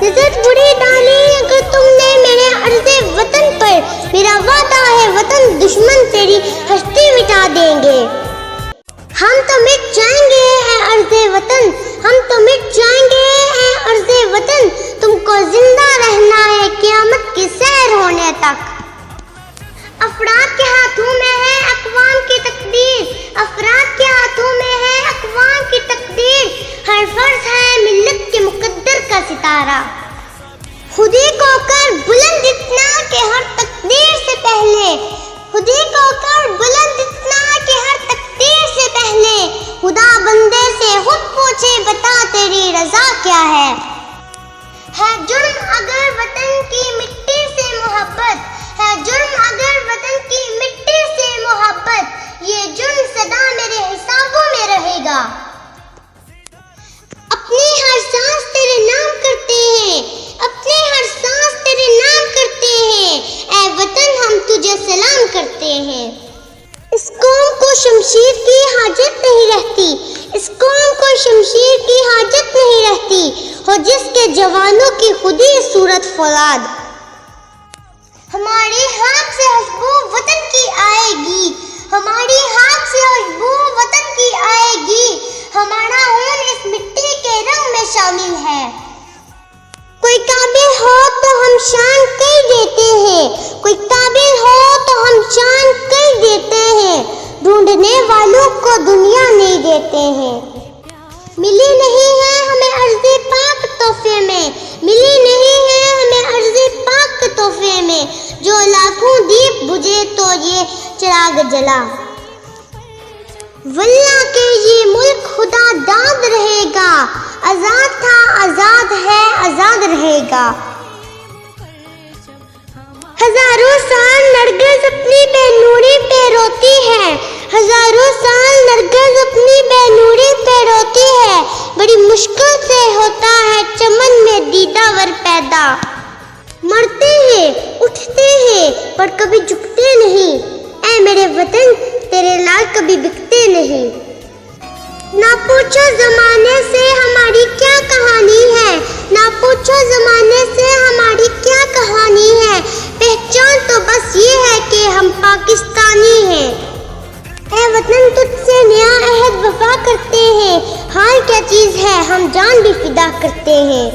نظر بری ڈالی اگر تم نے میرے عرض وطن پر، میرا وعدہ ہے وطن دشمن تیری ہستی مٹا دیں گے۔ ہم تو مٹ جائیں گے اے عرض وطن، ہم تو مٹ جائیں گے اے عرض وطن، تم کو زندہ رہنا ہے قیامت کی سیر ہونے تک۔ افراد کے ہاتھوں میں ہے اقوام کی تقدیر، افراد کے ہاتھوں میں ہے اقوام کی تقدیر، ہر فرض ہے ملت کے مقدر کا ستارہ۔ خودی کو کر بلند اتنا کہ ہر تقدیر سے پہلے، خودی کو کر بلند اتنا کہ ہر تقدیر سے پہلے، خدا بندے سے خود پوچھے بتا تیری رضا کیا ہے۔ ہے جرم اگر وطن کی مٹی سے محبت، ہے جرم اگر وطن کی مٹی سے محبت، یہ جرم سدا میرے حسابوں میں رہے گا۔ اپنی ہر سانس تیرے نام کرتے ہیں، اپنے ہر سانس تیرے نام کرتے ہیں، اے وطن ہم تجھے سلام کرتے ہیں۔ اس قوم کو شمشیر کی حاجت نہیں رہتی، اس قوم کو شمشیر کی حاجت نہیں رہتی، ہو جس کے جوانوں کی خودی صورت فولاد۔ ہماری ہاتھ سے خوشبو وطن کی آئے گی، ہماری ہاتھ سے خوشبو وطن کی آئے گی، ہمارا خون اس مٹی کے رنگ میں شامل ہے۔ کوئی قابل ہو تو ہم شان کر دیتے ہیں، کوئی قابل ہو تو ہم شان کر دیتے ہیں، ڈھونڈنے والوں کو دنیا نہیں دیتے ہیں۔ ملی نہیں ہے ہمیں عرض پاک تحفے میں، ملی نہیں ہے ہمیں عرض پاک تحفے میں، جو لاکھوں دیپ بجھے تو یہ چراغ جلا۔ واللہ کہ یہ ملک خدا داد رہے گا، آزاد تھا آزاد ہے آزاد رہے گا۔ ہزاروں سال نرگس اپنی بے نوری پہ روتی ہے، ہزاروں سال نرگس اپنی بے نوری پہ روتی ہے، بڑی مشکل سے ہوتا ہے چمن میں دیدہ ور پیدا۔ مرتے ہیں اٹھتے ہیں پر کبھی جھکتے نہیں، اے میرے وطن تیرے لال کبھی بکتے نہیں۔ نہ پوچھو زمانے سے ہماری کیا کہانی ہے، نہ پوچھو زمانے سے ہماری کیا کہانی ہے، پہچان تو بس یہ ہے کہ ہم پاکستانی ہیں۔ اے وطن تجھ سے نیا عہد وفا کرتے ہیں، حال کیا چیز ہے ہم جان بھی فدا کرتے ہیں۔